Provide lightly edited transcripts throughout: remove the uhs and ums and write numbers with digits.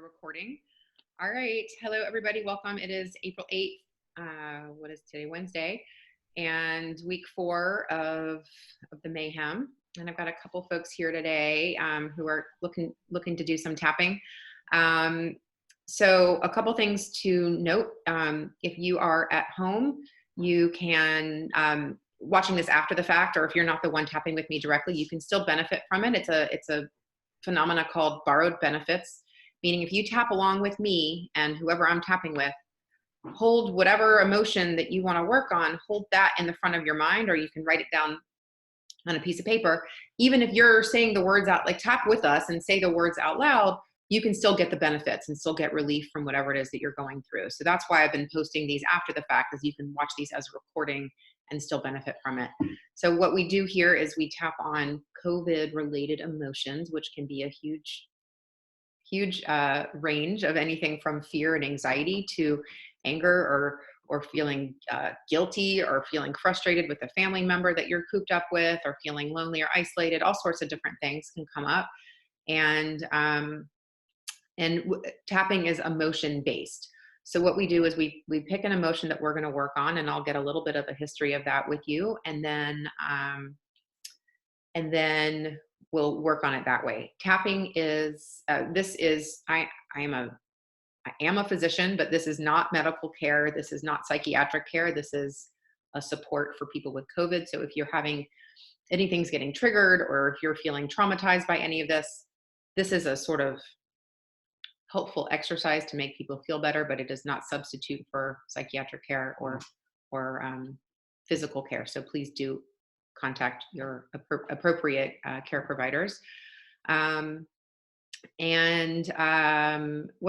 recording. All right. Hello, everybody. Welcome. It is April 8th. What is today? Wednesday. And week 4 of the mayhem. And I've got a couple folks here today who are looking to do some tapping. So a couple things to note. If you are at home, you can, watching this after the fact, or if you're not the one tapping with me directly, you can still benefit from it. It's a phenomena called borrowed benefits, meaning if you tap along with me and whoever I'm tapping with, hold whatever emotion that you want to work on, hold that in the front of your mind, or you can write it down on a piece of paper. Even if you're saying the words out, like tap with us and say the words out loud, you can still get the benefits and still get relief from whatever it is that you're going through. So that's why I've been posting these after the fact, is you can watch these as a recording and still benefit from it. So what we do here is we tap on COVID-related emotions, which can be a huge range of anything from fear and anxiety to anger or feeling guilty, or feeling frustrated with a family member that you're cooped up with, or feeling lonely or isolated. All sorts of different things can come up. And tapping is emotion based. So what we do is we pick an emotion that we're going to work on, and I'll get a little bit of a history of that with you, and then we'll work on it that way. Tapping is I am a physician, but this is not medical care. This is not psychiatric care. This is a support for people with COVID. So if you're having anything's getting triggered, or if you're feeling traumatized by any of this, this is a sort of helpful exercise to make people feel better, but it does not substitute for psychiatric care or physical care. So please do contact your appropriate care providers. What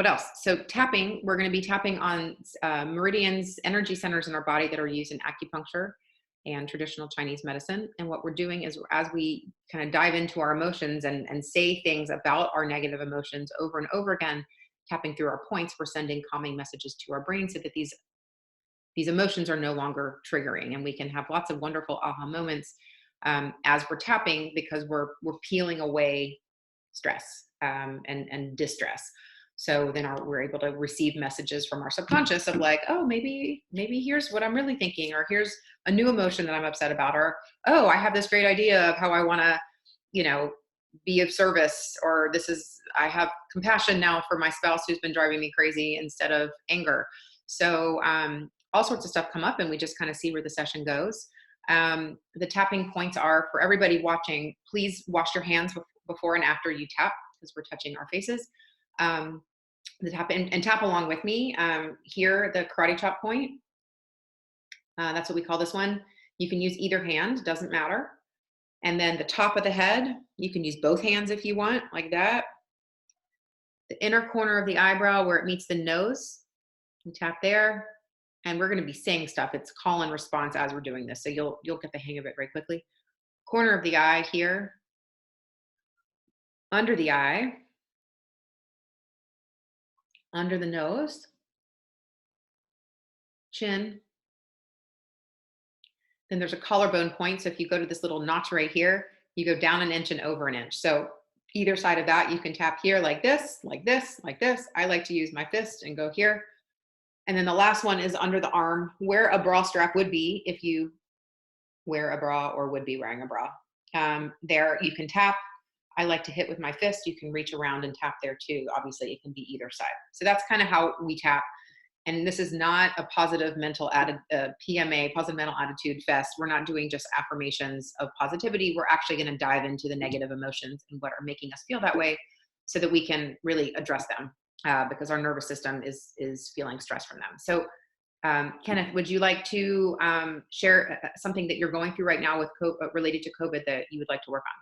else? So tapping, we're going to be tapping on meridians, energy centers in our body that are used in acupuncture and traditional Chinese medicine. And what we're doing is, as we kind of dive into our emotions and say things about our negative emotions over and over again, tapping through our points, we're sending calming messages to our brain so that these emotions are no longer triggering, and we can have lots of wonderful aha moments as we're tapping, because we're peeling away stress and distress. So then we're able to receive messages from our subconscious of like, oh, maybe here's what I'm really thinking, or here's a new emotion that I'm upset about, or, oh, I have this great idea of how I want to, be of service, or I have compassion now for my spouse who's been driving me crazy, instead of anger. So all sorts of stuff come up, and we just kind of see where the session goes. The tapping points are, for everybody watching, please wash your hands before and after you tap, because we're touching our faces. The tap and tap along with me. Here, the karate chop point. That's what we call this one. You can use either hand, doesn't matter. And then the top of the head, you can use both hands if you want, like that. The inner corner of the eyebrow where it meets the nose, you tap there. And we're going to be saying stuff. It's call and response as we're doing this, so you'll get the hang of it very quickly. Corner of the eye here, under the eye, under the nose, chin. Then there's a collarbone point. So if you go to this little notch right here, you go down an inch and over an inch. So either side of that, you can tap here like this, like this, like this. I like to use my fist and go here. And then the last one is under the arm, where a bra strap would be if you wear a bra or would be wearing a bra. There you can tap. I like to hit with my fist. You can reach around and tap there too. Obviously, it can be either side. So that's kind of how we tap. And this is not a positive mental PMA, positive mental attitude fest. We're not doing just affirmations of positivity. We're actually going to dive into the negative emotions and what are making us feel that way, so that we can really address them, because our nervous system is feeling stress from them. So Kenneth, would you like to share something that you're going through right now with related to COVID that you would like to work on?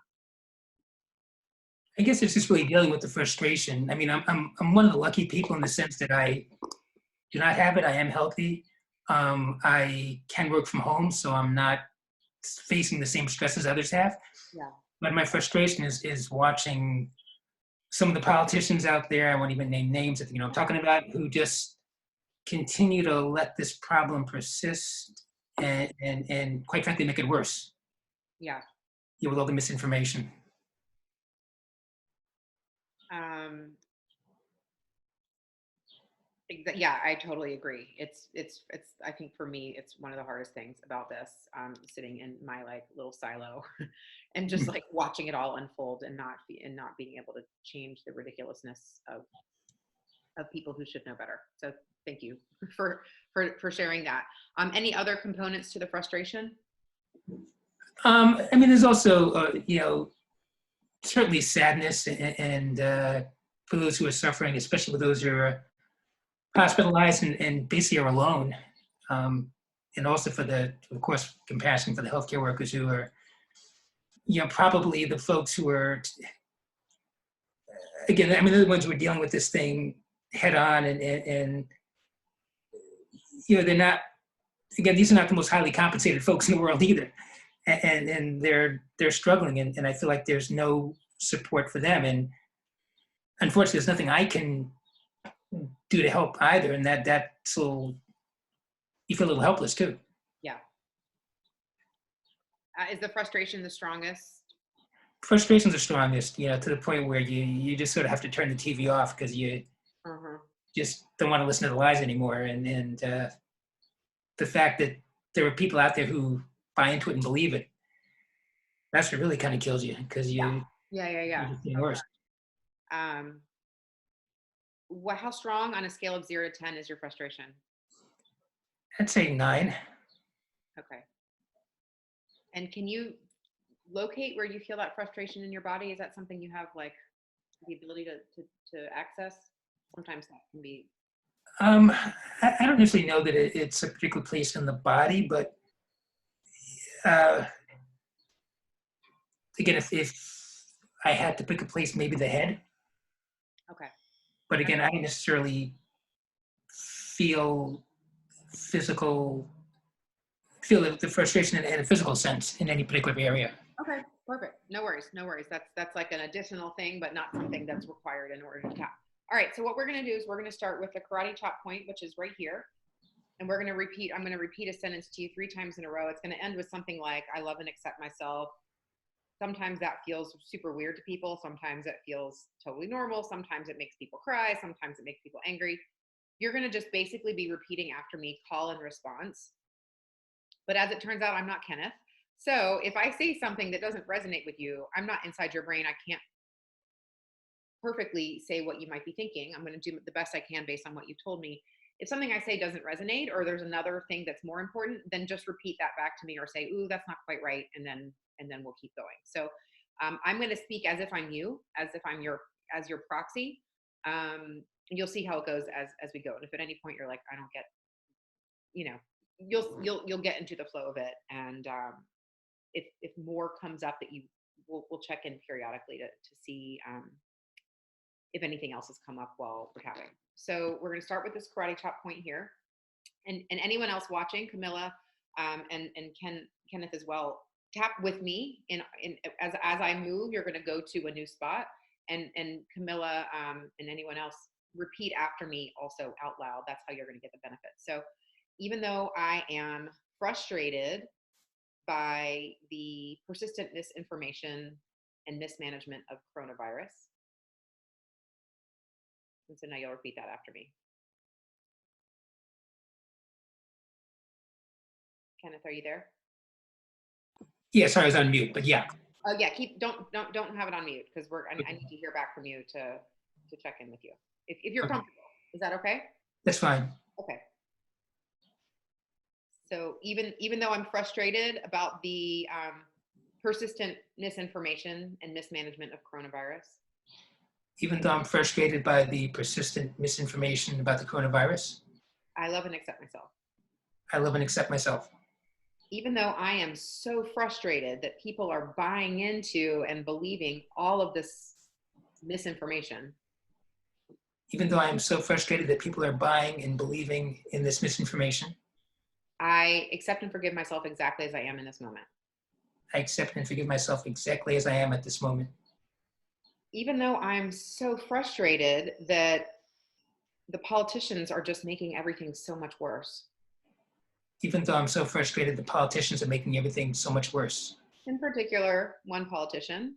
I guess it's just really dealing with the frustration. I mean, I'm one of the lucky people in the sense that I do not have it. I am healthy. I can work from home, so I'm not facing the same stress as others have. Yeah. But my frustration is watching some of the politicians out there, I won't even name names, I'm talking about, who just continue to let this problem persist and quite frankly make it worse. Yeah. With all the misinformation. Yeah, I totally agree. It's, I think for me, it's one of the hardest things about this, sitting in my like little silo and just like watching it all unfold and not being able to change the ridiculousness of people who should know better. So thank you for sharing that. Any other components to the frustration? I mean, there's also, certainly sadness and for those who are suffering, especially with those who are hospitalized and basically are alone. And also of course, compassion for the healthcare workers who are, probably the folks who are, again, I mean, they're the ones who are dealing with this thing head on and they're not, again, these are not the most highly compensated folks in the world either. And they're struggling and I feel like there's no support for them. And unfortunately, there's nothing I can do to help either. And so you feel a little helpless too. Yeah. Is the frustration the strongest? Frustration's the strongest, to the point where you just sort of have to turn the TV off because you just don't want to listen to the lies anymore. And the fact that there are people out there who buy into it and believe it, that's what really kind of kills you because Yeah. you're just getting worse. How strong on a scale of 0 to 10 is your frustration? I'd say 9. Okay. And can you locate where you feel that frustration in your body? Is that something you have like the ability to access? Sometimes that can be. I don't necessarily know that it's a particular place in the body, but again, if I had to pick a place, maybe the head. Okay. But again, I don't necessarily feel the frustration in a physical sense in any particular area. Okay, perfect. No worries. That's like an additional thing, but not something that's required in order to tap. All right, so what we're gonna do is we're gonna start with the karate chop point, which is right here. And I'm gonna repeat a sentence to you 3 times in a row. It's gonna end with something like, I love and accept myself. Sometimes that feels super weird to people. Sometimes it feels totally normal. Sometimes it makes people cry. Sometimes it makes people angry. You're gonna just basically be repeating after me, call and response. But as it turns out, I'm not Kenneth. So if I say something that doesn't resonate with you, I'm not inside your brain. I can't perfectly say what you might be thinking. I'm going to do the best I can based on what you told me. If something I say doesn't resonate or there's another thing that's more important, then just repeat that back to me or say, ooh, that's not quite right. And then we'll keep going. So I'm going to speak as if I'm you, as if I'm your proxy. And you'll see how it goes as we go. And if at any point you're like, I don't get, you'll get into the flow of it. And if more comes up that we'll check in periodically to see if anything else has come up while we're tapping. So we're going to start with this karate chop point here, and anyone else watching, Camilla and Kenneth as well, tap with me. As I move, you're going to go to a new spot, and Camilla and anyone else repeat after me also out loud. That's how you're going to get the benefit. So even though I am frustrated by the persistent misinformation and mismanagement of coronavirus. And so now you'll repeat that after me. Kenneth, are you there? Yeah, sorry, I was on mute, but yeah. Oh yeah, don't have it on mute because I need to hear back from you to check in with you. If you're comfortable. Is that okay? That's fine. Okay. So even though I'm frustrated about the persistent misinformation and mismanagement of coronavirus. Even though I'm frustrated by the persistent misinformation about the coronavirus. I love and accept myself. I love and accept myself. Even though I am so frustrated that people are buying into and believing all of this misinformation. Even though I am so frustrated that people are buying and believing in this misinformation. I accept and forgive myself exactly as I am in this moment. I accept and forgive myself exactly as I am at this moment. Even though I'm so frustrated that the politicians are just making everything so much worse. Even though I'm so frustrated, the politicians are making everything so much worse. In particular, one politician.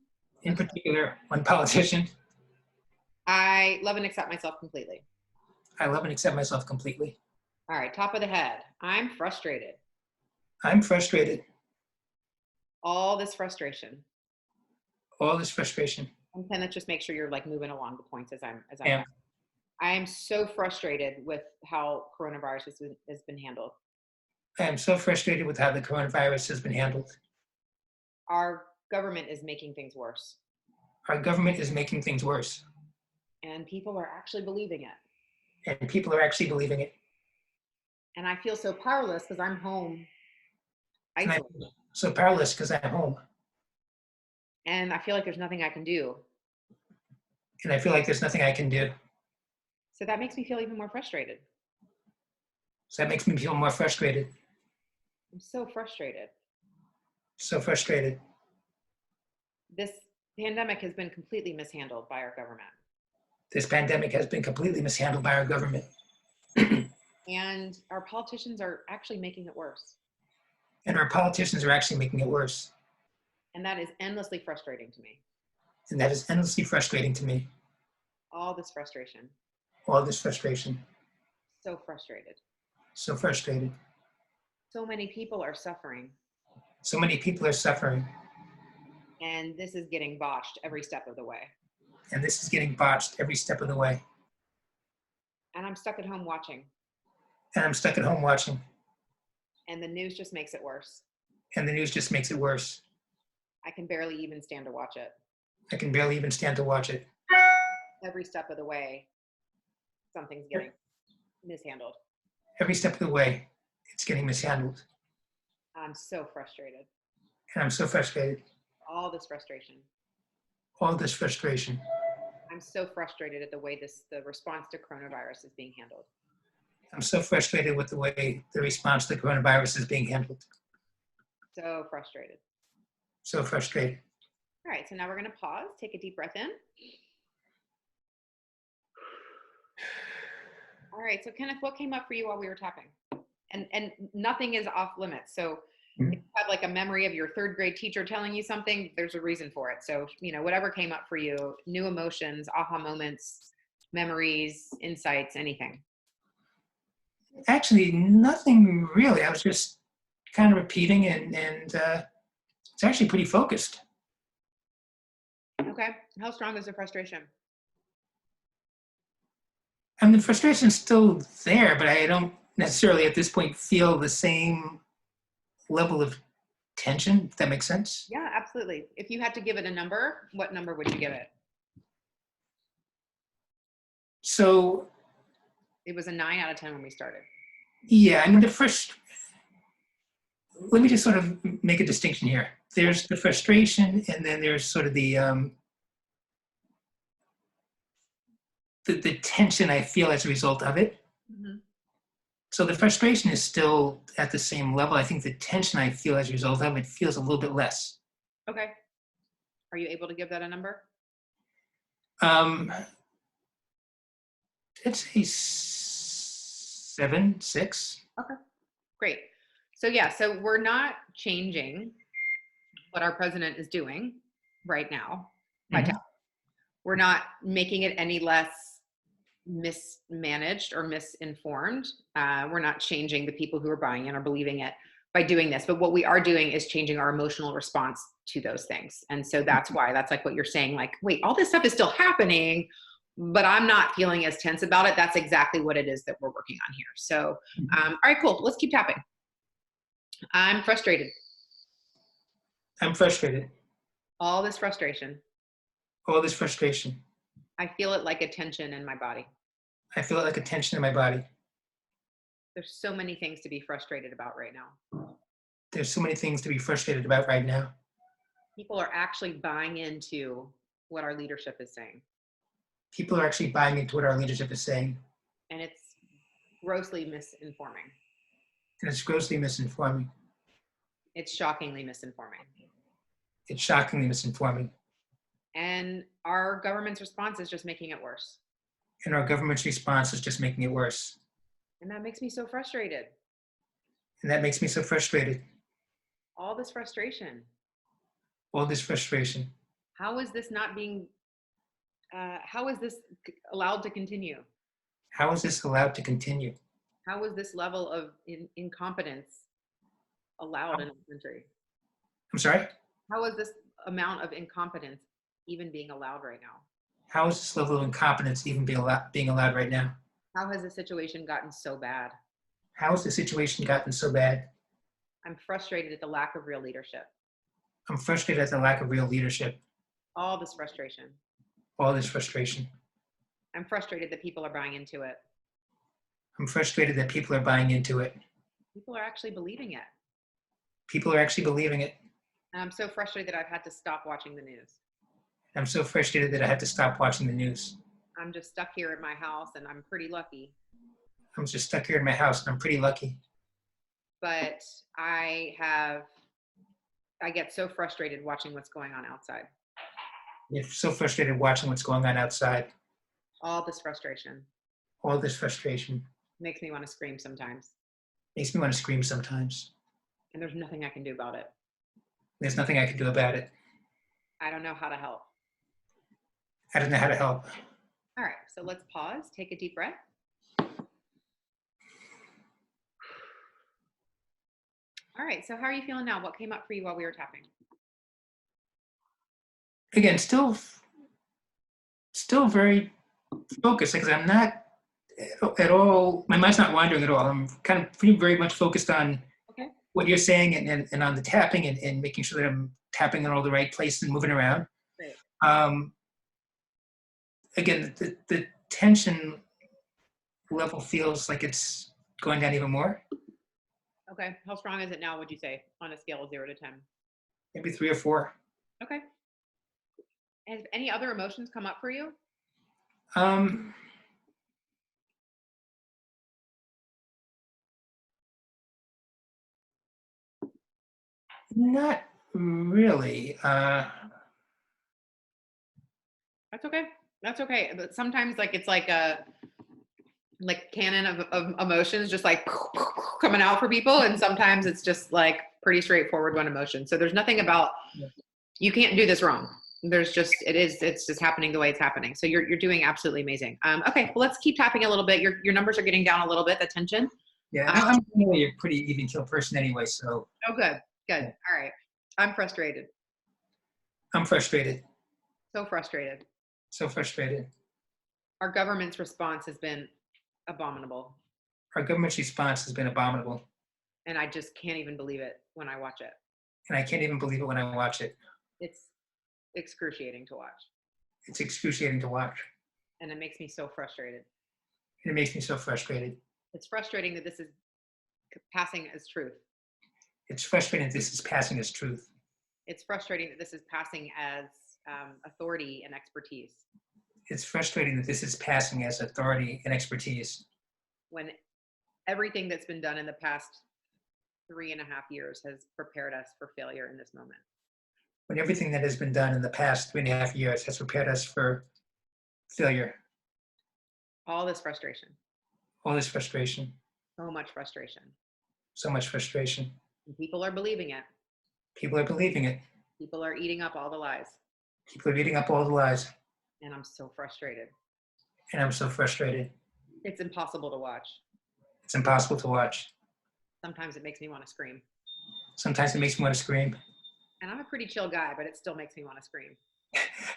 I love and accept myself completely. I love and accept myself completely. All right, top of the head. I'm frustrated. I'm frustrated. All this frustration. All this frustration. And then let's just make sure you're like moving along the points as I'm And I am so frustrated with how coronavirus has been handled. I am so frustrated with how the coronavirus has been handled. Our government is making things worse. Our government is making things worse. And people are actually believing it. And people are actually believing it. And I feel so powerless because I'm home And I'm isolated. so powerless because I'm home. And I feel like there's nothing I can do. And I feel like there's nothing I can do. So that makes me feel even more frustrated. So that makes me feel more frustrated. I'm so frustrated. So frustrated. This pandemic has been completely mishandled by our government. This pandemic has been completely mishandled by our government. And our politicians are actually making it worse. And our politicians are actually making it worse. And that is endlessly frustrating to me. And that is endlessly frustrating to me. All this frustration. All this frustration. So frustrated. So frustrated. So many people are suffering. So many people are suffering. And this is getting botched every step of the way. And this is getting botched every step of the way. And I'm stuck at home watching. And I'm stuck at home watching. And the news just makes it worse. And the news just makes it worse. I can barely even stand to watch it. I can barely even stand to watch it. Every step of the way, something's getting mishandled. Every step of the way, it's getting mishandled. I'm so frustrated. And I'm so frustrated. All this frustration. All this frustration. I'm so frustrated at the way the response to coronavirus is being handled. I'm so frustrated with the way the response to the coronavirus is being handled. So frustrated. So frustrated. All right, so now we're going to pause, take a deep breath in. All right, so Kenneth, what came up for you while we were tapping? And nothing is off limits. So if you have like a memory of your third grade teacher telling you something, there's a reason for it. So, whatever came up for you, new emotions, aha moments, memories, insights, anything. Actually, nothing really. I was just kind of repeating and it's actually pretty focused. Okay, how strong is the frustration? And the frustration's still there, but I don't necessarily at this point feel the same level of tension, if that makes sense. Yeah, absolutely. If you had to give it a number, what number would you give it? So, It was a 9 out of 10 when we started. yeah, I mean, let me just sort of make a distinction here. There's the frustration, and then there's sort of the tension I feel as a result of it. Mm-hmm. So the frustration is still at the same level. I think the tension I feel as a result of it feels a little bit less. Okay. Are you able to give that a number? I'd say 7, 6. Okay, great. So yeah, so we're not changing what our president is doing right now. Mhm. We're not making it any less mismanaged or misinformed. We're not changing the people who are buying in or believing it by doing this. But what we are doing is changing our emotional response to those things. And so that's why, that's like what you're saying, like, wait, all this stuff is still happening, but I'm not feeling as tense about it. That's exactly what it is that we're working on here. So, all right, cool. Let's keep tapping. I'm frustrated. I'm frustrated. All this frustration. All this frustration. I feel it like a tension in my body. I feel it like a tension in my body. There's so many things to be frustrated about right now. There's so many things to be frustrated about right now. People are actually buying into what our leadership is saying. People are actually buying into what our leadership is saying. And it's grossly misinforming. And it's grossly misinforming. It's shockingly misinforming. It's shockingly misinforming. And our government's response is just making it worse. And our government's response is just making it worse. And that makes me so frustrated. And that makes me so frustrated. All this frustration. All this frustration. How is this not being, how is this allowed to continue? How is this allowed to continue? How is this level of incompetence allowed in the country? I'm sorry? How is this amount of incompetence even being allowed right now? How is this level of incompetence even being allowed right now? How has the situation gotten so bad? How has the situation gotten so bad? I'm frustrated at the lack of real leadership. I'm frustrated at the lack of real leadership. All this frustration. All this frustration. I'm frustrated that people are buying into it. I'm frustrated that people are buying into it. People are actually believing it. People are actually believing it. And I'm so frustrated that I've had to stop watching the news. I'm so frustrated that I had to stop watching the news. I'm just stuck here at my house and I'm pretty lucky. I'm just stuck here in my house and I'm pretty lucky. But I get so frustrated watching what's going on outside. You're so frustrated watching what's going on outside. All this frustration. All this frustration. Makes me want to scream sometimes. Makes me want to scream sometimes. And there's nothing I can do about it. There's nothing I can do about it. I don't know how to help. I don't know how to help. All right, so let's pause, take a deep breath. All right, so how are you feeling now? What came up for you while we were tapping? Again, still very focused because I'm not at all, my mind's not wandering at all. I'm kind of pretty very much focused on what you're saying and on the tapping and making sure that I'm tapping in all the right places and moving around. Great. Again, the tension level feels like it's going down even more. Okay, how strong is it now, would you say, on a scale of 0 to 10? Maybe 3 or 4. Okay. Has any other emotions come up for you? Not really. That's okay. That's okay. But sometimes it's like a cannon of emotions just like coming out for people. And sometimes it's just like pretty straightforward one emotion. So there's nothing about, you can't do this wrong. There's just, it's just happening the way it's happening. So you're doing absolutely amazing. Okay, well, let's keep tapping a little bit. Your numbers are getting down a little bit, the tension. Yeah, I'm really a pretty even keel person anyway, so. Oh, good. Good. All right. I'm frustrated. I'm frustrated. So frustrated. So frustrated. Our government's response has been abominable. Our government's response has been abominable. And I just can't even believe it when I watch it. And I can't even believe it when I watch it. It's excruciating to watch. It's excruciating to watch. And it makes me so frustrated. And it makes me so frustrated. It's frustrating that this is passing as truth. It's frustrating that this is passing as truth. It's frustrating that this is passing as authority and expertise. It's frustrating that this is passing as authority and expertise. When everything that's been done in the past 3.5 years has prepared us for failure in this moment. When everything that has been done in the past 3.5 years has prepared us for failure. All this frustration. All this frustration. So much frustration. So much frustration. And people are believing it. People are believing it. People are eating up all the lies. People are eating up all the lies. And I'm so frustrated. And I'm so frustrated. It's impossible to watch. It's impossible to watch. Sometimes it makes me want to scream. Sometimes it makes me want to scream. And I'm a pretty chill guy, but it still makes me want to scream.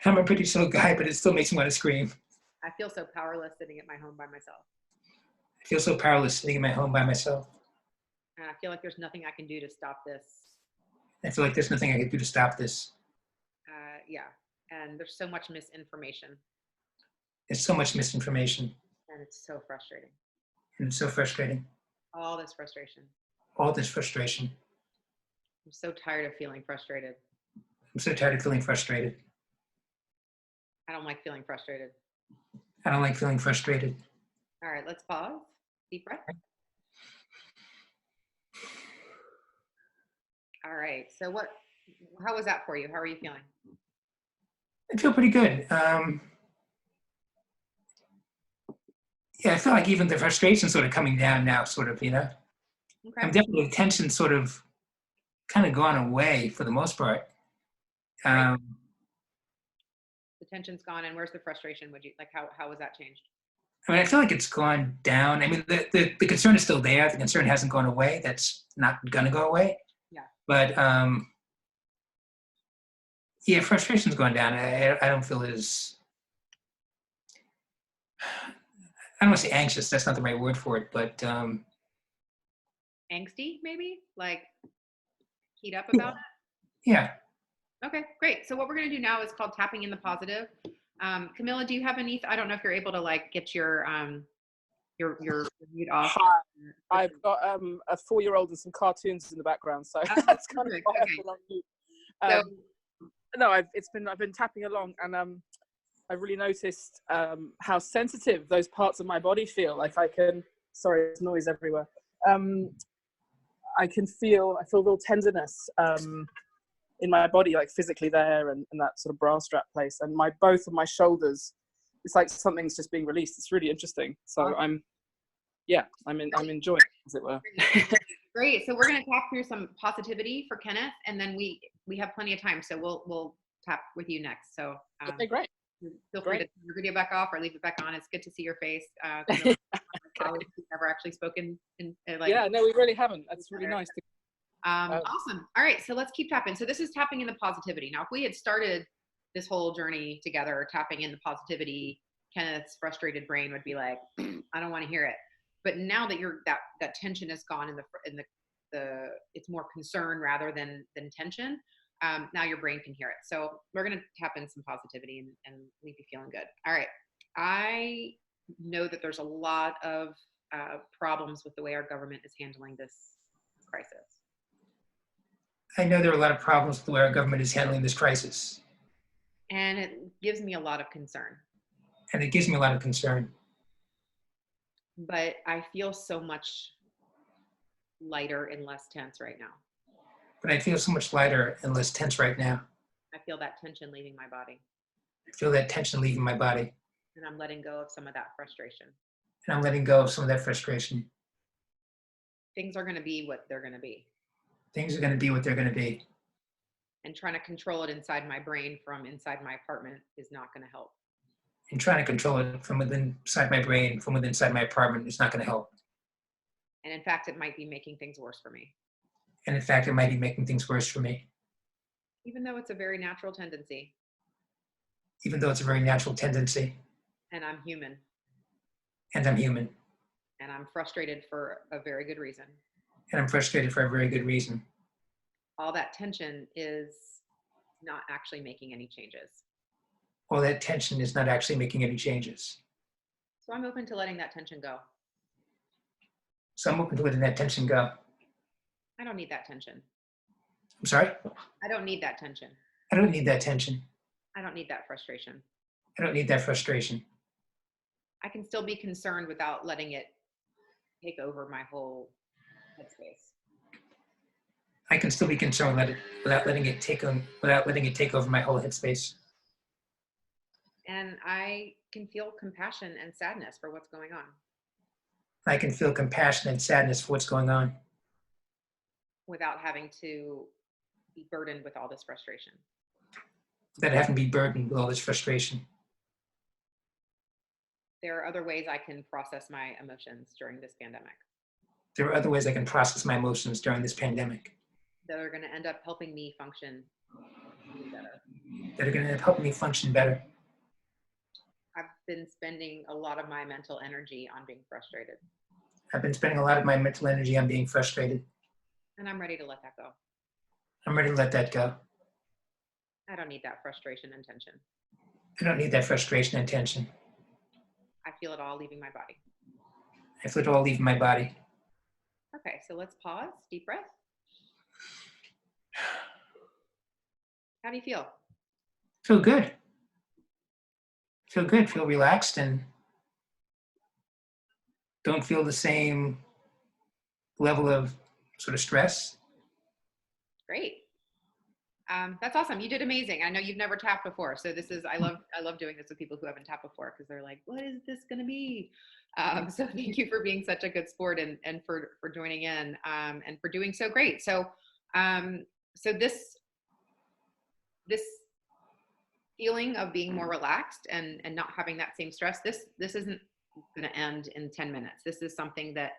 I'm a pretty chill guy, but it still makes me want to scream. I feel so powerless sitting at my home by myself. I feel so powerless sitting in my home by myself. And I feel like there's nothing I can do to stop this. I feel like there's nothing I can do to stop this. Yeah. And there's so much misinformation. There's so much misinformation. And it's so frustrating. And it's so frustrating. All this frustration. All this frustration. I'm so tired of feeling frustrated. I'm so tired of feeling frustrated. I don't like feeling frustrated. I don't like feeling frustrated. All right, let's pause. Deep breath. All right, so how was that for you? How are you feeling? I feel pretty good. Yeah, I feel like even the frustration sort of coming down now, sort of, you know. Okay. I'm definitely, the tension sort of kind of gone away for the most part. The tension's gone, and where's the frustration? Would you like how was that changed? I mean, I feel like it's gone down. I mean, the concern is still there. The concern hasn't gone away. That's not going to go away. Yeah. But yeah, frustration's gone down. I don't feel as, I don't want to say anxious. That's not the right word for it. But Angsty, maybe? Like heat up about it? yeah. Okay, great. So what we're going to do now is called tapping in the positive. Camilla, do you have any, I don't know if you're able to like get your mute off. Hi. I've got a 4-year-old and some cartoons in the background, so that's kind of why I feel on mute. No, I've been tapping along, and I've really noticed how sensitive those parts of my body feel. Like I can, sorry, there's noise everywhere. I feel real tenderness in my body, like physically there, and that sort of bra strap place, and both of my shoulders. It's like something's just being released. It's really interesting. So I'm enjoying it, as it were. Great. So we're going to tap through some positivity for Kenneth, and then we have plenty of time, so we'll tap with you next. So okay, great. Feel free to turn your video back off or leave it back on. It's good to see your face. Okay. We've never actually spoken in yeah, no, we really haven't. That's really nice. Awesome. All right, so let's keep tapping. So this is tapping in the positivity. Now, if we had started this whole journey together, tapping in the positivity, Kenneth's frustrated brain would be like, I don't want to hear it. But now that that tension is gone, in the it's more concern rather than tension. Now your brain can hear it. So we're going to tap in some positivity and leave you feeling good. All right. I know that there's a lot of problems with the way our government is handling this crisis. I know there are a lot of problems with the way our government is handling this crisis. And it gives me a lot of concern. And it gives me a lot of concern. But I feel so much lighter and less tense right now. But I feel so much lighter and less tense right now. I feel that tension leaving my body. I feel that tension leaving my body. And I'm letting go of some of that frustration. And I'm letting go of some of that frustration. Things are going to be what they're going to be. Things are going to be what they're going to be. And trying to control it inside my brain from inside my apartment is not going to help. And trying to control it from inside my brain, from inside my apartment is not going to help. And in fact, it might be making things worse for me. And in fact, it might be making things worse for me. Even though it's a very natural tendency. Even though it's a very natural tendency. And I'm human. And I'm human. And I'm frustrated for a very good reason. And I'm frustrated for a very good reason. All that tension is not actually making any changes. All that tension is not actually making any changes. So I'm open to letting that tension go. So I'm open to letting that tension go. I don't need that tension. I'm sorry? I don't need that tension. I don't need that tension. I don't need that frustration. I don't need that frustration. I can still be concerned without letting it take over my whole headspace. I can still be concerned without letting it take over my whole headspace. And I can feel compassion and sadness for what's going on. I can feel compassion and sadness for what's going on. Without having to be burdened with all this frustration. Without having to be burdened with all this frustration. There are other ways I can process my emotions during this pandemic. There are other ways I can process my emotions during this pandemic. That are going to end up helping me function better. That are going to end up helping me function better. I've been spending a lot of my mental energy on being frustrated. I've been spending a lot of my mental energy on being frustrated. And I'm ready to let that go. I'm ready to let that go. I don't need that frustration and tension. I don't need that frustration and tension. I feel it all leaving my body. I feel it all leaving my body. Okay, so let's pause. Deep breath. How do you feel? Feel good. Feel good. Feel relaxed and don't feel the same level of sort of stress. Great. That's awesome. You did amazing. I know you've never tapped before. So this is, I love doing this with people who haven't tapped before because they're like, what is this going to be? So thank you for being such a good sport and for joining in and for doing so great. So, so this feeling of being more relaxed and not having that same stress, this isn't going to end in 10 minutes. This is something that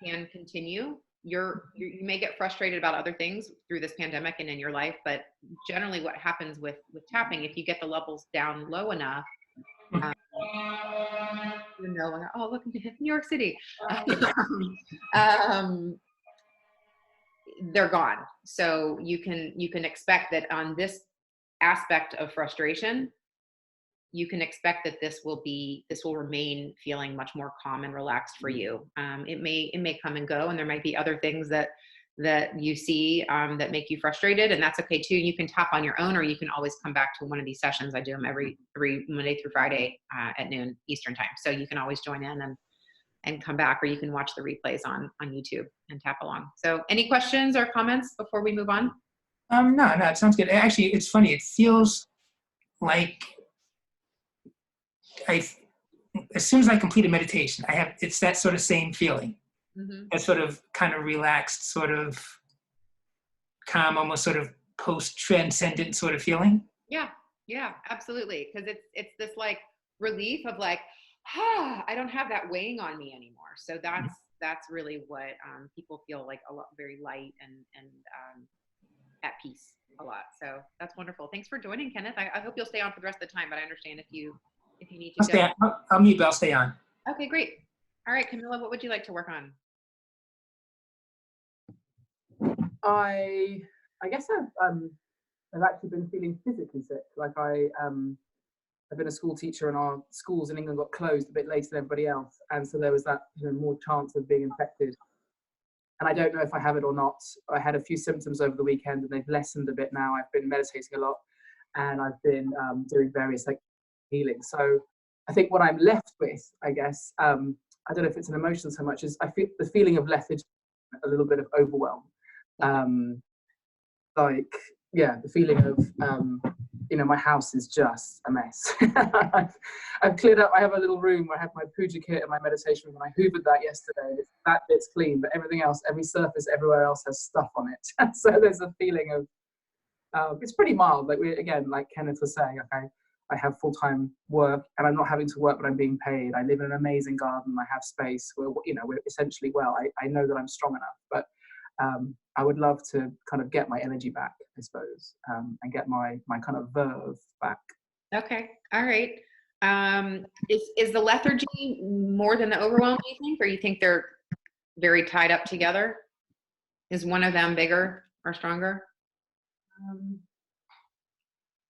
can continue. You may get frustrated about other things through this pandemic and in your life, but generally what happens with tapping, if you get the levels down low enough, oh, look, New York City, they're gone. So you can expect that on this aspect of frustration, you can expect that this will remain feeling much more calm and relaxed for you. It may come and go, and there might be other things that you see that make you frustrated, and that's okay too. You can tap on your own, or you can always come back to one of these sessions. I do them every Monday through Friday at noon Eastern time. So you can always join in and come back, or you can watch the replays on YouTube and tap along. So any questions or comments before we move on? No, it sounds good. Actually, it's funny. It feels like as soon as I complete a meditation, it's that sort of same feeling. Mm-hmm. That sort of kind of relaxed, sort of calm, almost sort of post-transcendent sort of feeling. Yeah, absolutely. Because it's this like relief of like, I don't have that weighing on me anymore. So that's really what people feel like, a lot, very light and at peace a lot. So that's wonderful. Thanks for joining, Kenneth. I hope you'll stay on for the rest of the time, but I understand if you need to go. I'll mute, but I'll stay on. Okay, great. All right, Camilla, what would you like to work on? I guess I've actually been feeling physically sick. Like I've been a school teacher, and our schools in England got closed a bit later than everybody else, and so there was that more chance of being infected. And I don't know if I have it or not. I had a few symptoms over the weekend, and they've lessened a bit now. I've been meditating a lot, and I've been doing various healing. So I think what I'm left with, I guess, I don't know if it's an emotion so much, is I feel the feeling of lethargy, a little bit of overwhelm. The feeling of my house is just a mess. I've cleared up. I have a little room where I have my puja kit and my meditation room, and I hoovered that yesterday. That bit's clean, but everything else, every surface everywhere else has stuff on it. So there's a feeling of it's pretty mild. Like Kenneth was saying, okay, I have full-time work, and I'm not having to work, but I'm being paid. I live in an amazing garden. I have space. We're essentially well. I know that I'm strong enough, but I would love to kind of get my energy back, I suppose, and get my kind of verve back. Okay. All right. Is the lethargy more than the overwhelm, do you think, or you think they're very tied up together? Is one of them bigger or stronger?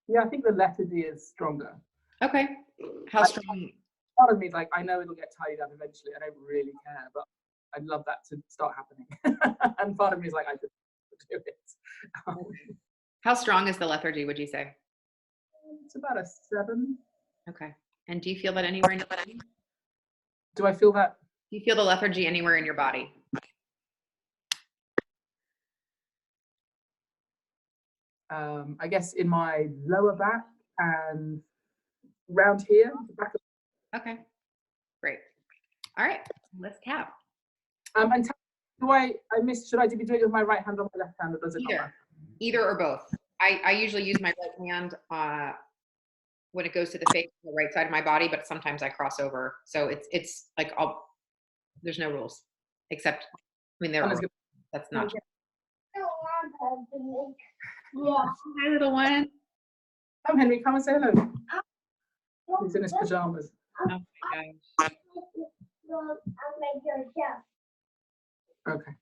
Yeah, I think the lethargy is stronger. Okay. How strong? Part of me is like, I know it'll get tidied up eventually. I don't really care, but I'd love that to start happening. And part of me is like, I just do it. How strong is the lethargy, would you say? It's about a 7. Okay. And do you feel that anywhere in your body? Do I feel that? Do you feel the lethargy anywhere in your body? I guess in my lower back and round here. Okay. Great. All right. Let's tap. And should I be doing it with my right hand or my left hand, or does it not matter? Either or both. I usually use my right hand when it goes to the face on the right side of my body, but sometimes I cross over. So it's like there's no rules, except there are. That's not true. Yeah. Hi, little one. Come, Henry, come and say hello. He's in his pajamas. Oh my gosh. Okay.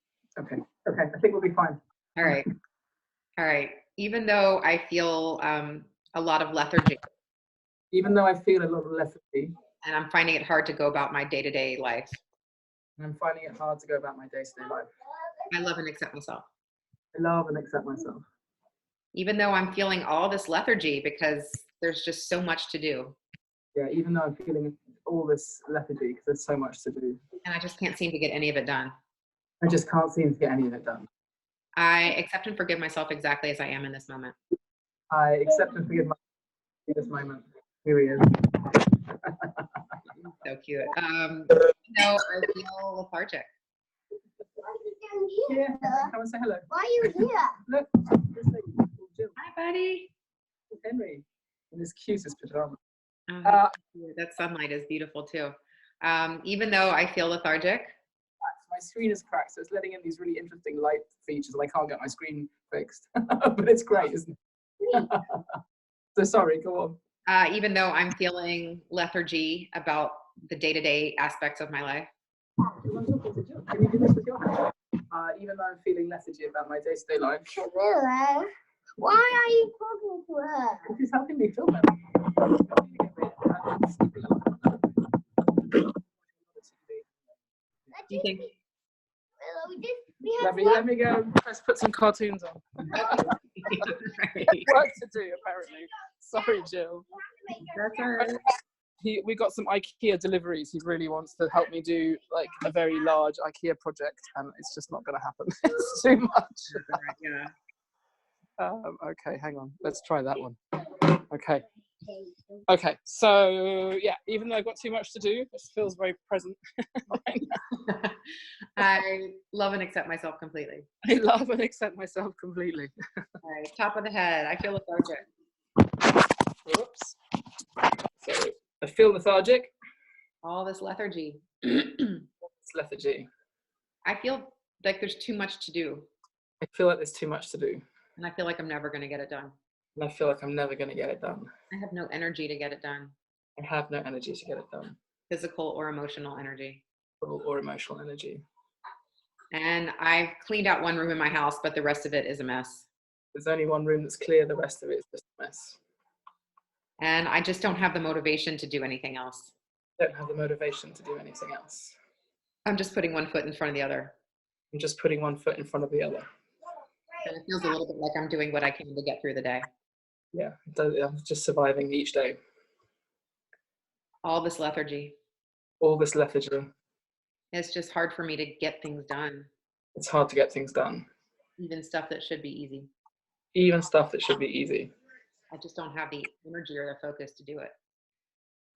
I think we'll be fine. All right. Even though I feel a lot of lethargy. Even though I feel a lot of lethargy. And I'm finding it hard to go about my day-to-day life. And I'm finding it hard to go about my day-to-day life. I love and accept myself. I love and accept myself. Even though I'm feeling all this lethargy because there's just so much to do. Yeah, even though I'm feeling all this lethargy because there's so much to do. And I just can't seem to get any of it done. I just can't seem to get any of it done. I accept and forgive myself exactly as I am in this moment. I accept and forgive myself in this moment. Here he is. So cute. I feel lethargic. Yeah, come and say hello. Why are you here? Look, this lady called Jill. Hi, buddy. Henry in his cutest pajamas. That sunlight is beautiful too. Even though I feel lethargic. My screen is cracked, so it's letting in these really interesting light features, and I can't get my screen fixed. But it's great, isn't it? So sorry, go on. Even though I'm feeling lethargy about the day-to-day aspects of my life. Can you do this with your hand? Even though I'm feeling lethargy about my day-to-day life. Camilla, why are you talking to her? Because she's helping me film it. Do you think? Let me go. Let's put some cartoons on. Work to do, apparently. Sorry, Jill. That's all right. We got some IKEA deliveries. He really wants to help me do like a very large IKEA project, and it's just not going to happen. It's too much. Yeah. Okay, hang on. Let's try that one. Okay. So yeah, even though I've got too much to do, it feels very present right now. I love and accept myself completely. I love and accept myself completely. All right, top of the head. I feel lethargic. Whoops. So I feel lethargic. All this lethargy. It's lethargy. I feel like there's too much to do. I feel like there's too much to do. And I feel like I'm never going to get it done. And I feel like I'm never going to get it done. I have no energy to get it done. I have no energy to get it done. Physical or emotional energy. Or emotional energy. And I've cleaned out one room in my house, but the rest of it is a mess. There's only one room that's clear. The rest of it is just a mess. And I just don't have the motivation to do anything else. Don't have the motivation to do anything else. I'm just putting one foot in front of the other. I'm just putting one foot in front of the other. And it feels a little bit like I'm doing what I can to get through the day. Yeah, I'm just surviving each day. All this lethargy. All this lethargy. It's just hard for me to get things done. It's hard to get things done. Even stuff that should be easy. Even stuff that should be easy. I just don't have the energy or the focus to do it.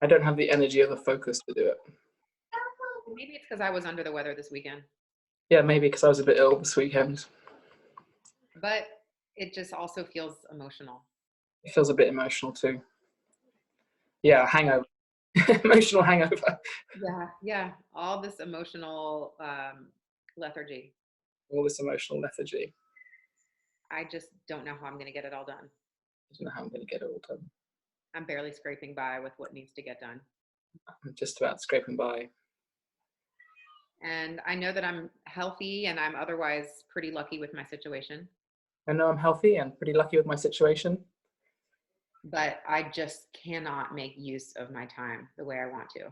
I don't have the energy or the focus to do it. Maybe it's because I was under the weather this weekend. Yeah, maybe because I was a bit ill this weekend. But it just also feels emotional. It feels a bit emotional too. Yeah, hangover. Emotional hangover. Yeah. All this emotional lethargy. All this emotional lethargy. I just don't know how I'm going to get it all done. I don't know how I'm going to get it all done. I'm barely scraping by with what needs to get done. I'm just about scraping by. And I know that I'm healthy and I'm otherwise pretty lucky with my situation. I know I'm healthy and pretty lucky with my situation. But I just cannot make use of my time the way I want to.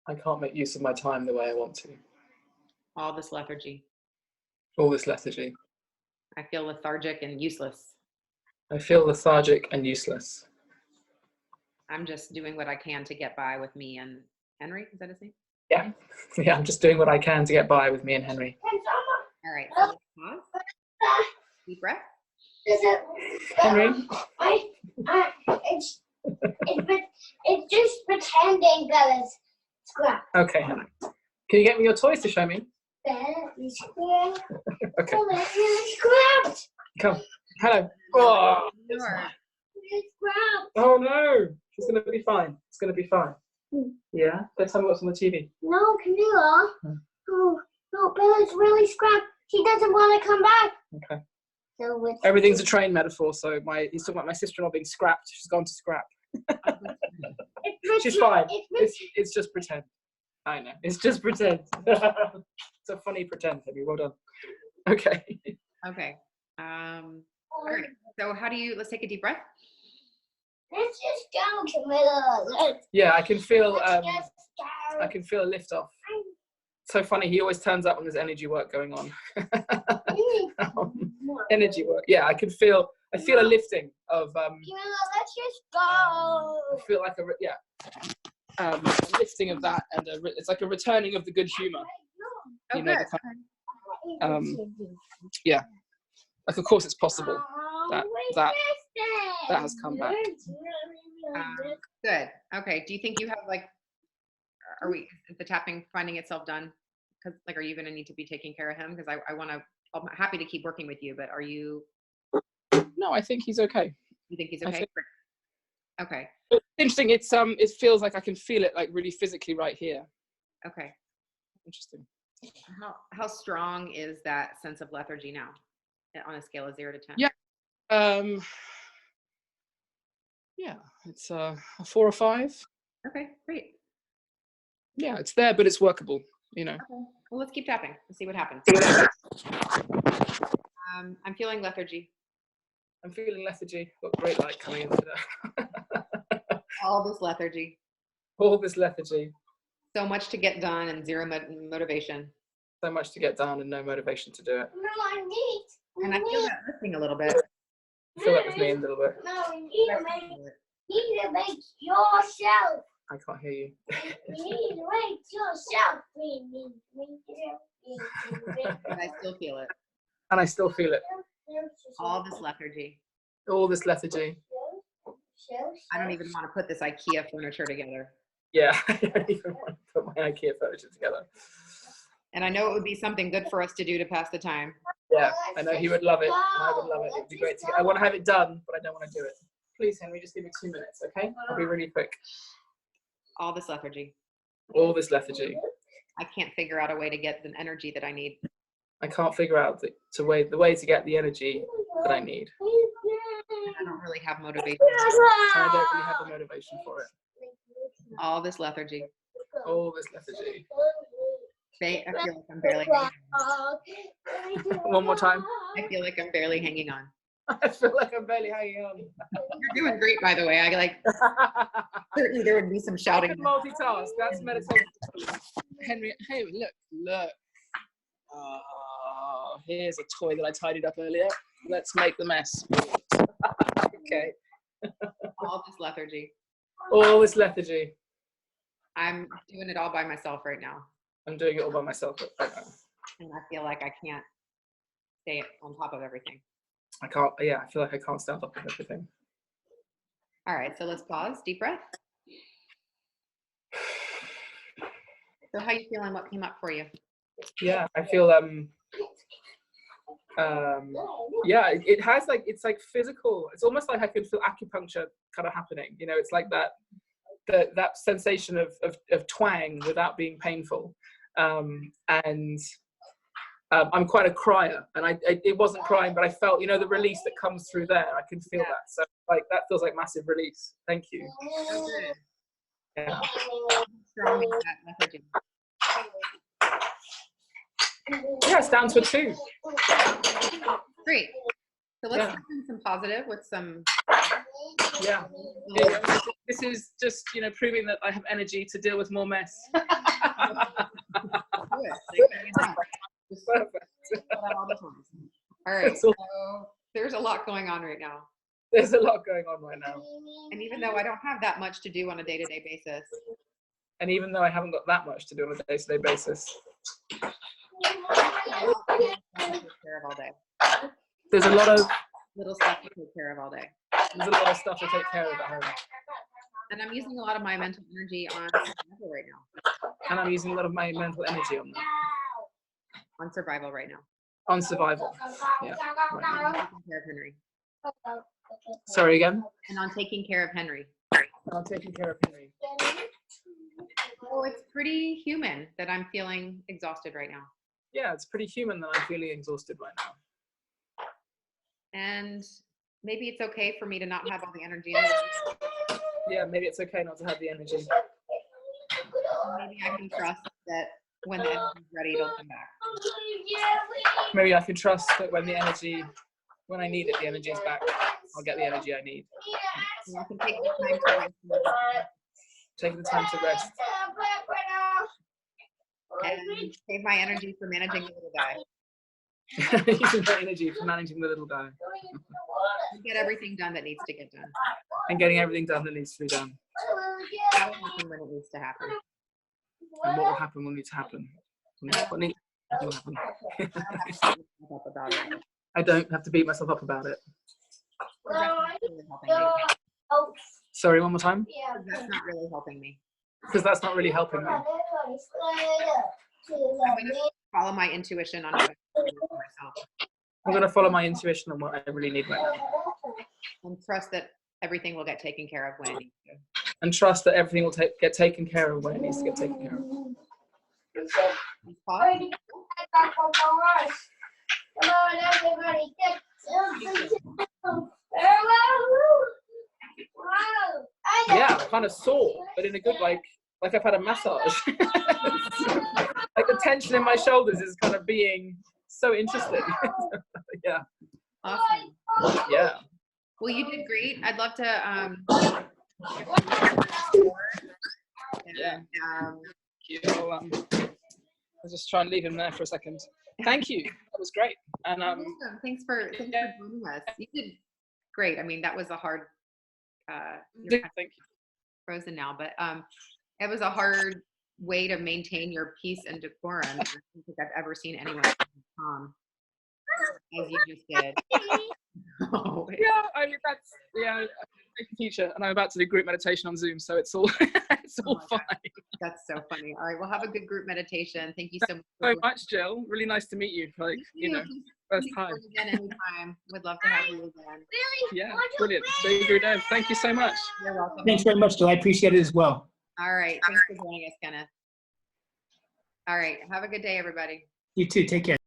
I can't make use of my time the way I want to. All this lethargy. All this lethargy. I feel lethargic and useless. I feel lethargic and useless. I'm just doing what I can to get by with me and Henry. Is that his name? Yeah. Yeah, I'm just doing what I can to get by with me and Henry. All right. So pause. Deep breath. Henry? It's just pretending that it's scrap. Okay, Henry. Can you get me your toys to show me? Okay. Scrapped. Come. Hello. Oh. Oh no. She's going to be fine. It's going to be fine. Yeah? Go tell me what's on the TV. No, Camilla. Oh, no, Bella's really scrapped. She doesn't want to come back. Okay. So everything's a train metaphor. So he's talking about my sister-in-law being scrapped. She's gone to scrap. She's fine. It's just pretend. I know. It's just pretend. It's a funny pretend, Henry. Well done. Okay. Okay. All right. So let's take a deep breath. Let's just go, Camilla. Yeah, I can feel a lift off. So funny, he always turns up when there's energy work going on. Energy work. Yeah, I feel a lifting of Camilla, let's just go. I feel like a lifting of that, and it's like a returning of the good humor. You know, yeah. Like, of course it's possible. That has come back. Good. Okay. Do you think you have is the tapping finding itself done? Because are you going to need to be taking care of him? Because I'm happy to keep working with you, but are you? No, I think he's okay. You think he's okay? Okay. It's interesting. It feels like I can feel it like really physically right here. Okay. Interesting. How strong is that sense of lethargy now on a scale of 0 to 10? Yeah. Yeah, it's a 4 or 5. Okay, great. Yeah, it's there, but it's workable, you know. Okay. Well, let's keep tapping. Let's see what happens. I'm feeling lethargy. I'm feeling lethargy. Got great light coming in today. All this lethargy. All this lethargy. So much to get done and zero motivation. So much to get done and no motivation to do it. And I feel that lifting a little bit. I feel that with me a little bit. No, you need to make yourself. I can't hear you. You need to make yourself. And I still feel it. And I still feel it. All this lethargy. All this lethargy. I don't even want to put this IKEA furniture together. Yeah, I don't even want to put my IKEA furniture together. And I know it would be something good for us to do to pass the time. Yeah, I know he would love it, and I would love it. It would be great to get. I want to have it done, but I don't want to do it. Please, Henry, just give me 2 minutes, okay? I'll be really quick. All this lethargy. All this lethargy. I can't figure out a way to get the energy that I need. I can't figure out the way to get the energy that I need. I don't really have motivation. And I don't really have the motivation for it. All this lethargy. All this lethargy. I feel like I'm barely hanging on. One more time. I feel like I'm barely hanging on. I feel like I'm barely hanging on. You're doing great, by the way. Certainly there would be some I shouting. can multitask. That's meditation. Henry, hey, look. Oh, here's a toy that I tidied up earlier. Let's make the mess. Okay. All this lethargy. All this lethargy. I'm doing it all by myself right now. I'm doing it all by myself right now. And I feel like I can't stay on top of everything. I can't, yeah, I feel like I can't stand up with everything. All right, so let's pause. Deep breath. So how you feeling? What came up for you? Yeah, I feel, yeah, it has like, it's like physical. It's almost like I can feel acupuncture kind of happening. You know, it's like that sensation of twang without being painful. I'm quite a crier, and it wasn't crying, but I felt, you know, the release that comes through there. I can feel that. So like that feels like massive release. Thank you. So good. Yeah. Strong is that lethargy. Yeah, it's down to a 2. Great. So let's put in some positive with some. Yeah. This is just, you know, proving that I have energy to deal with more mess. Perfect. All right. So there's a lot going on right now. There's a lot going on right now. And even though I don't have that much to do on a day-to-day basis. And even though I haven't got that much to do on a day-to-day basis. There's a lot of little stuff to take care of all day. There's a lot of stuff to take care of at home. And I'm using a lot of my mental energy on survival right now. And I'm using a lot of my mental energy on that. On survival right now. On survival. Yeah. Right now. On taking care of Henry. Sorry again? And on taking care of Henry. On taking care of Henry. Oh, it's pretty human that I'm feeling exhausted right now. Yeah, it's pretty human that I'm feeling exhausted right now. And maybe it's okay for me to not have all the energy. Yeah, maybe it's okay not to have the energy. Maybe I can trust that when the energy's ready, it'll come back. Maybe I can trust that when I need it, the energy is back. I'll get the energy I need. And I can take the time to rest. Taking the time to rest. And save my energy for managing the little guy. Using my energy for managing the little guy. And get everything done that needs to get done. And getting everything done that needs to be done. That will happen when it needs to happen. And what will happen will need to happen. What needs to happen. I don't have to beat myself up about it. Sorry, one more time? That's not really helping me. Because that's not really helping me. I'm going to follow my intuition on what I need for myself. I'm going to follow my intuition on what I really need right now. And trust that everything will get taken care of when it needs to. And trust that everything will get taken care of when it needs to get taken care of. Pause. Come on, everybody. Yeah, I'm kind of sore, but in a good, like I've had a massage. Like the tension in my shoulders is kind of being so interesting. Yeah. Awesome. Yeah. Well, you did great. I'd love to. Yeah. I'll just try and leave him there for a second. Thank you. That was great. And thanks for joining us. You did great. I mean, that was a hard. You're kind of thank you. frozen now, but it was a hard way to maintain your peace and decorum. I don't think I've ever seen anyone calm as you just did. Oh, yeah, I mean that's I'm a teacher, and I'm about to do group meditation on Zoom, so it's all fine. God. That's so funny. All right, we'll have a good group meditation. Thank you so much. So much, Jill. Really nice to meet you. Like first time. Again, anytime. Would love to have you again. Really? Yeah, brilliant. Dev, thank you so much. You're welcome. Thanks very much, Jill. I appreciate it as well. All right. Thanks for joining us, Kenneth. All right. Have a good day, everybody. You too. Take care.